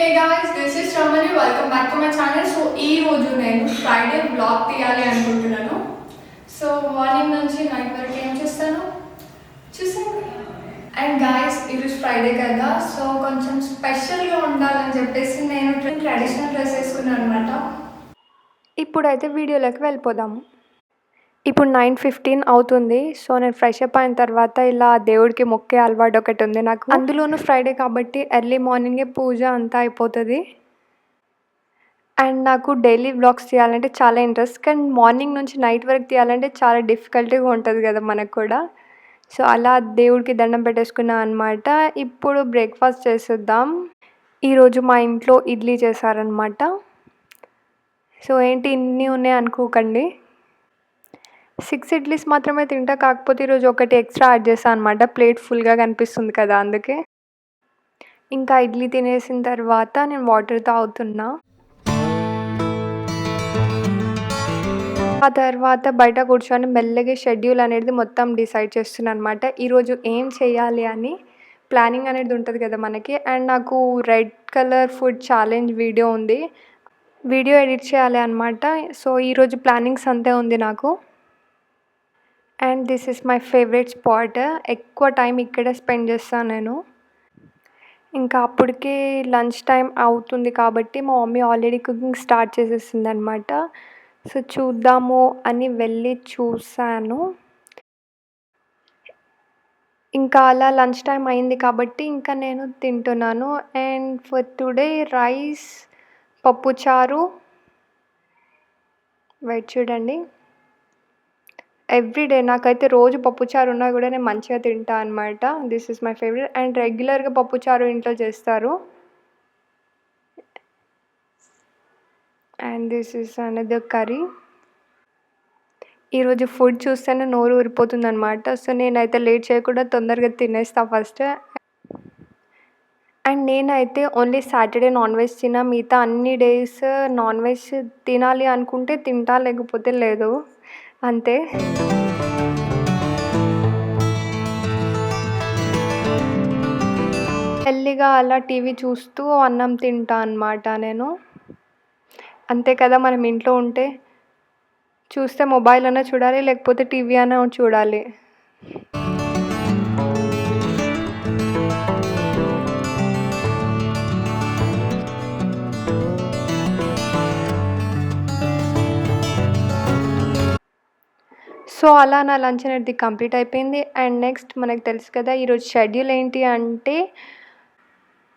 Hey guys, this is Ramani. Welcome back to my channel. So ఈ రోజు నేను Friday blog తీయాలి అనుకుంటున్నాను. సో మార్నింగ్ నుంచి నైట్ వరకు ఏం చేస్తాను చూసాను. అండ్ గాయస్ ఈరోజు ఫ్రైడే కదా, సో కొంచెం స్పెషల్గా ఉండాలని చెప్పేసి నేను ట్రెడిషనల్ డ్రెస్ వేసుకున్నాను అనమాట. ఇప్పుడైతే వీడియోలోకి వెళ్ళిపోదాము. ఇప్పుడు 9:15 అవుతుంది. సో నేను ఫ్రెష్ అప్ అయిన తర్వాత ఇలా దేవుడికి మొక్కే అలవాటు ఒకటి ఉంది నాకు. అందులోనూ ఫ్రైడే కాబట్టి ఎర్లీ మార్నింగే పూజ అంతా అయిపోతుంది. అండ్ నాకు డైలీ వ్లాగ్స్ తీయాలంటే చాలా ఇంట్రెస్ట్, కానీ మార్నింగ్ నుంచి నైట్ వరకు తీయాలంటే చాలా డిఫికల్ట్గా ఉంటుంది కదా మనకు కూడా. సో అలా దేవుడికి దండం పెట్టేసుకున్నాను అనమాట. ఇప్పుడు బ్రేక్ఫాస్ట్ చేసేద్దాం. ఈరోజు మా ఇంట్లో ఇడ్లీ చేశారనమాట. సో ఏంటి ఇన్ని ఉన్నాయి అనుకోకండి, 6 ఇడ్లీస్ మాత్రమే తింటా. కాకపోతే ఈరోజు ఒకటి ఎక్స్ట్రా యాడ్ చేశాను అనమాట, ప్లేట్ ఫుల్గా కనిపిస్తుంది కదా అందుకే. ఇంకా ఇడ్లీ తినేసిన తర్వాత నేను వాటర్ తాగుతున్నా. ఆ తర్వాత బయట కూర్చొని మెల్లగా షెడ్యూల్ అనేది మొత్తం డిసైడ్ చేస్తున్నాను అనమాట. ఈరోజు ఏం చేయాలి అని ప్లానింగ్ అనేది ఉంటుంది కదా మనకి. అండ్ నాకు red colour food challenge video ఉంది, వీడియో ఎడిట్ చేయాలి అనమాట. సో ఈరోజు ప్లానింగ్స్ అంతే ఉంది నాకు. And this is my favourite spot. ఎక్కువ టైం ఇక్కడే స్పెండ్ చేస్తాను నేను. ఇంకా అప్పటికే లంచ్ టైం అవుతుంది కాబట్టి మా మమ్మీ ఆల్రెడీ కుకింగ్ స్టార్ట్ చేసేసింది అనమాట. సో చూద్దాము అని వెళ్ళి చూసాను. ఇంకా అలా లంచ్ టైం అయింది కాబట్టి ఇంకా నేను తింటున్నాను. అండ్ ఫర్ టుడే రైస్, పప్పుచారు. వెయిట్ చూడండి, ఎవ్రీడే నాకైతే రోజు పప్పుచారు ఉన్నా కూడా నేను మంచిగా తింటా అనమాట. This is my favourite. And రెగ్యులర్గా పప్పుచారు ఇంట్లో చేస్తారు. And this is another curry. ఈరోజు ఫుడ్ చూస్తేనే నోరు ఊరిపోతుంది అనమాట. సో నేనైతే లేట్ చేయకుండా తొందరగా తినేస్తా ఫస్ట్. అండ్ నేనైతే ఓన్లీ సాటర్డే నాన్ వెజ్ తినా, మిగతా అన్ని డేస్ నాన్ వెజ్ తినాలి అనుకుంటే తింటా, లేకపోతే లేదు, అంతే. మెల్లిగా అలా టీవీ చూస్తూ అన్నం తింటా అనమాట నేను. అంతే కదా, మనం ఇంట్లో ఉంటే చూస్తే మొబైల్ అన్నా చూడాలి, లేకపోతే టీవీ అన్నా చూడాలి. సో అలా నా లంచ్ అనేది కంప్లీట్ అయిపోయింది. అండ్ నెక్స్ట్ మనకు తెలుసు కదా ఈరోజు షెడ్యూల్ ఏంటి అంటే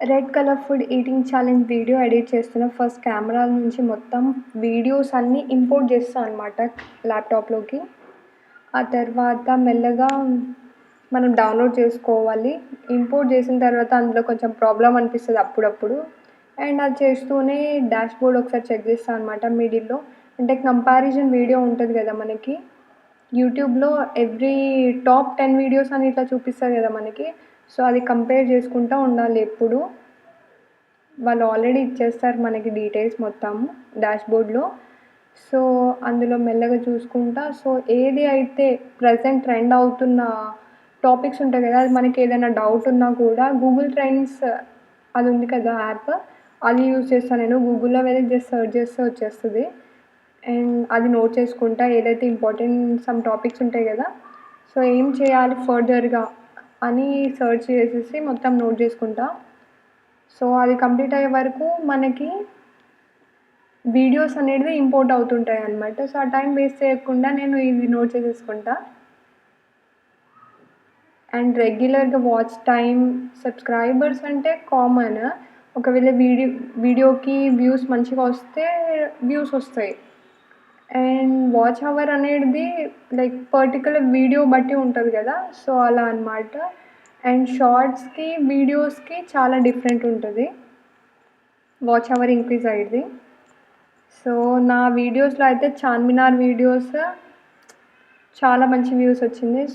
red colour food eating challenge video edit చేస్తున్నా. ఫస్ట్ కెమెరా నుంచి మొత్తం వీడియోస్ అన్నీ ఇంపోర్ట్ చేస్తాను అనమాట ల్యాప్టాప్లోకి. ఆ తర్వాత మెల్లగా మనం డౌన్లోడ్ చేసుకోవాలి. ఇంపోర్ట్ చేసిన తర్వాత అందులో కొంచెం ప్రాబ్లం అనిపిస్తుంది అప్పుడప్పుడు. అండ్ అది చేస్తూనే డాష్ బోర్డ్ ఒకసారి చెక్ చేస్తాను అనమాట మిడిల్లో. అంటే కంపారిజన్ వీడియో ఉంటుంది కదా మనకి యూట్యూబ్లో, ఎవ్రీ టాప్ 10 వీడియోస్ అని ఇట్లా చూపిస్తారు కదా మనకి. సో అది కంపేర్ చేసుకుంటూ ఉండాలి ఎప్పుడు. వాళ్ళు ఆల్రెడీ ఇచ్చేస్తారు మనకి డీటెయిల్స్ మొత్తము డాష్ బోర్డ్లో. సో అందులో మెల్లగా చూసుకుంటా, సో ఏది అయితే ప్రజెంట్ ట్రెండ్ అవుతున్న టాపిక్స్ ఉంటాయి కదా, అది మనకి ఏదైనా డౌట్ ఉన్నా కూడా గూగుల్ ట్రెండ్స్ అది ఉంది కదా యాప్, అది యూజ్ చేస్తాను నేను. గూగుల్లో వెళ్ళి జస్ట్ సర్చ్ చేస్తే వచ్చేస్తుంది. అండ్ అది నోట్ చేసుకుంటా, ఏదైతే ఇంపార్టెంట్ సమ్ టాపిక్స్ ఉంటాయి కదా, సో ఏం చేయాలి ఫర్దర్గా అని సర్చ్ చేసేసి మొత్తం నోట్ చేసుకుంటా. సో అది కంప్లీట్ అయ్యే వరకు మనకి వీడియోస్ అనేది ఇంపోర్ట్ అవుతుంటాయి అన్నమాట. సో ఆ టైం వేస్ట్ చేయకుండా నేను ఇది నోట్ చేసేసుకుంటా. అండ్ రెగ్యులర్గా వాచ్ టైం, సబ్స్క్రైబర్స్ అంటే కామన్. ఒకవేళ వీడియోకి వ్యూస్ మంచిగా వస్తే వ్యూస్ వస్తాయి. అండ్ వాచ్ అవర్ అనేది లైక్ పర్టికులర్ వీడియో బట్టి ఉంటుంది కదా, సో అలా అన్నమాట. అండ్ షార్ట్స్కి వీడియోస్కి చాలా డిఫరెంట్ ఉంటుంది వాచ్ అవర్ ఇంక్రీజ్ అయ్యేది. సో నా వీడియోస్లో అయితే చార్మినార్ వీడియోస్ చాలా మంచి వ్యూస్ వచ్చింది.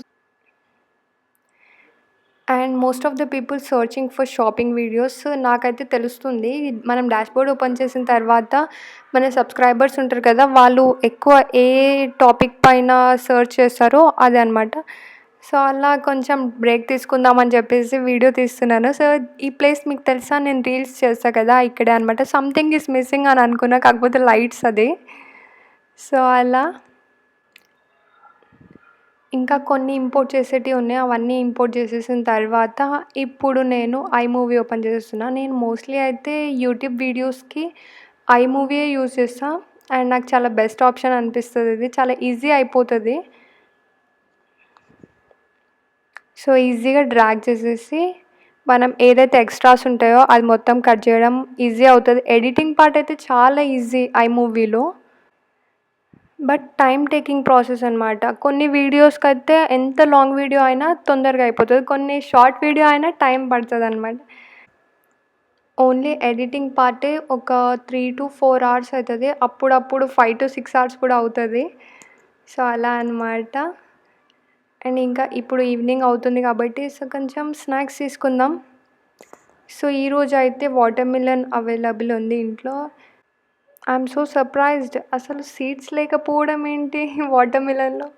And most of the people searching for shopping videos. నాకైతే తెలుస్తుంది, మనం డాష్బోర్డ్ ఓపెన్ చేసిన తర్వాత మన సబ్స్క్రైబర్స్ ఉంటారు కదా, వాళ్ళు ఎక్కువ ఏ టాపిక్ పైన సర్చ్ చేస్తారో అది అనమాట. సో అలా కొంచెం బ్రేక్ తీసుకుందామని చెప్పేసి వీడియో తీస్తున్నాను. సో ఈ ప్లేస్ మీకు తెలుసా, నేను రీల్స్ చేస్తా కదా ఇక్కడే అనమాట. సంథింగ్ ఈస్ మిస్సింగ్ అని అనుకున్నా, కాకపోతే లైట్స్ అది. సో అలా ఇంకా కొన్ని ఇంపోర్ట్ చేసేటివి ఉన్నాయి, అవన్నీ ఇంపోర్ట్ చేసేసిన తర్వాత ఇప్పుడు నేను ఐమూవీ ఓపెన్ చేస్తున్నా. నేను మోస్ట్లీ అయితే యూట్యూబ్ వీడియోస్కి ఐమూవీయే యూజ్ చేస్తా అండ్ నాకు చాలా బెస్ట్ ఆప్షన్ అనిపిస్తుంది. ఇది చాలా ఈజీ అయిపోతుంది. సో ఈజీగా డ్రాగ్ చేసేసి మనం ఏదైతే ఎక్స్ట్రాస్ ఉంటాయో అది మొత్తం కట్ చేయడం ఈజీ అవుతుంది. ఎడిటింగ్ పార్ట్ అయితే చాలా ఈజీ ఐమూవీలో, బట్ టైం టేకింగ్ ప్రాసెస్ అనమాట. కొన్ని వీడియోస్కి అయితే ఎంత లాంగ్ వీడియో అయినా తొందరగా అయిపోతుంది, కొన్ని షార్ట్ వీడియో అయినా టైం పడుతుంది అనమాట. ఓన్లీ ఎడిటింగ్ పార్టే ఒక 3 to 4 hours అవుతుంది, అప్పుడప్పుడు 5 to 6 hours కూడా అవుతుంది. సో అలా అనమాట. అండ్ ఇంకా ఇప్పుడు ఈవినింగ్ అవుతుంది కాబట్టి సో కొంచెం స్నాక్స్ తీసుకుందాం. సో ఈరోజు అయితే వాటర్ మిలన్ అవైలబుల్ ఉంది ఇంట్లో. ఐఎమ్ సో సర్ప్రైజ్డ్, అసలు సీడ్స్ లేకపోవడం ఏంటి వాటర్ మిలన్లో.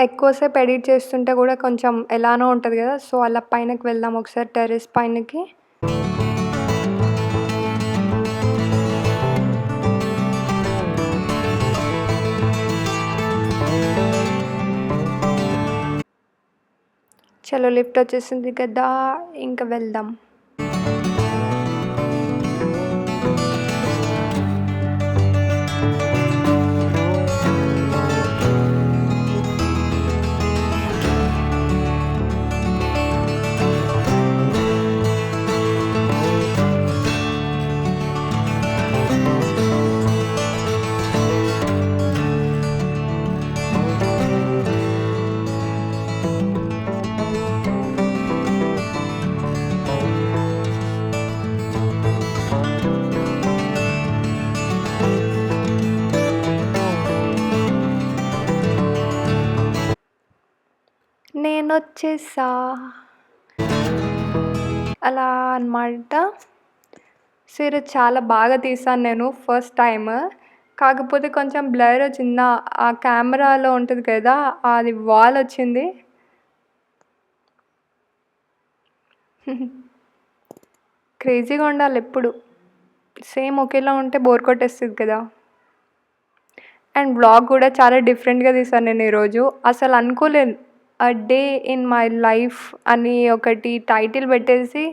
ఎక్కువసేపు ఎడిట్ చేస్తుంటే కూడా కొంచెం ఎలానో ఉంటుంది కదా. సో అలా పైనకి వెళ్దాం ఒకసారి, టెర్రస్ పైనకి. చలో లిఫ్ట్ వచ్చేసింది కదా, ఇంకా వెళ్దాం. నేను వచ్చేసా అలా అనమాట. సో ఈరోజు చాలా బాగా తీసాను నేను ఫస్ట్ టైం, కాకపోతే కొంచెం బ్లర్ వచ్చింది. ఆ కెమెరాలో ఉంటుంది కదా, అది వాల్ వచ్చింది. క్రేజీగా ఉండాలి ఎప్పుడు, సేమ్ ఒకేలా ఉంటే బోర్ కొట్టేస్తుంది కదా. అండ్ బ్లాగ్ కూడా చాలా డిఫరెంట్గా తీసాను నేను ఈరోజు. అసలు అనుకోలేదు, a day in my life అని ఒకటి టైటిల్ పెట్టేసి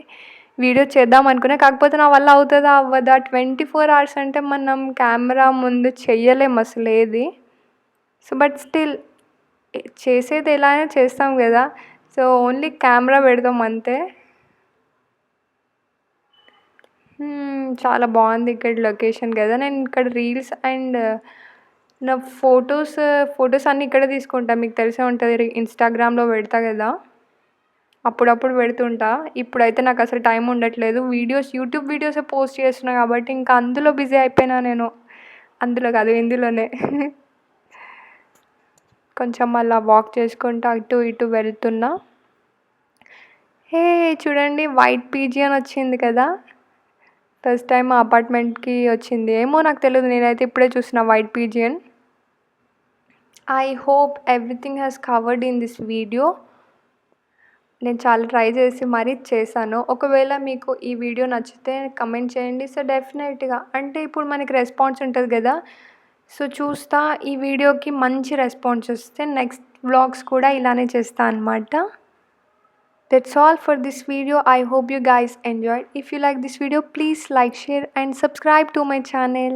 వీడియో చేద్దాం అనుకున్నా, కాకపోతే నా వల్ల అవుతుందా అవ్వదా. 24 hours అంటే మనం కెమెరా ముందు చెయ్యలేం అసలు ఏది. సో బట్ స్టిల్ చేసేది ఎలా అయినా చేస్తాం కదా. సో ఓన్లీ కెమెరా పెడతాం అంతే. చాలా బాగుంది ఇక్కడ లొకేషన్ కదా. నేను ఇక్కడ రీల్స్ అండ్ నా ఫొటోస్ అన్నీ ఇక్కడే తీసుకుంటా. మీకు తెలిసే ఉంటుంది, ఇన్స్టాగ్రామ్లో పెడతా కదా, అప్పుడప్పుడు పెడుతుంటా. ఇప్పుడైతే నాకు అసలు టైం ఉండట్లేదు, యూట్యూబ్ వీడియోసే పోస్ట్ చేస్తున్నా కాబట్టి ఇంకా అందులో బిజీ అయిపోయినా నేను. అందులో కాదు, ఇందులోనే. కొంచెం అలా వాక్ చేసుకుంటూ అటు ఇటు వెళ్తున్నా. హే చూడండి, వైట్ పీజియన్ వచ్చింది కదా. ఫస్ట్ టైం మా అపార్ట్మెంట్కి వచ్చింది, ఏమో నాకు తెలియదు, నేనైతే ఇప్పుడే చూసిన white pigeon. I hope everything has covered in this video. నేను చాలా ట్రై చేసి మరీ చేశాను. ఒకవేళ మీకు ఈ వీడియో నచ్చితే కమెంట్ చేయండి. సో డెఫినెట్గా, అంటే ఇప్పుడు మనకి రెస్పాన్స్ ఉంటుంది కదా, సో చూస్తా ఈ వీడియోకి మంచి రెస్పాన్స్ వస్తే నెక్స్ట్ వ్లాగ్స్ కూడా ఇలానే చేస్తా అనమాట. That's all for this video. I hope you guys enjoyed. If you like this video, please like, share and subscribe to my channel.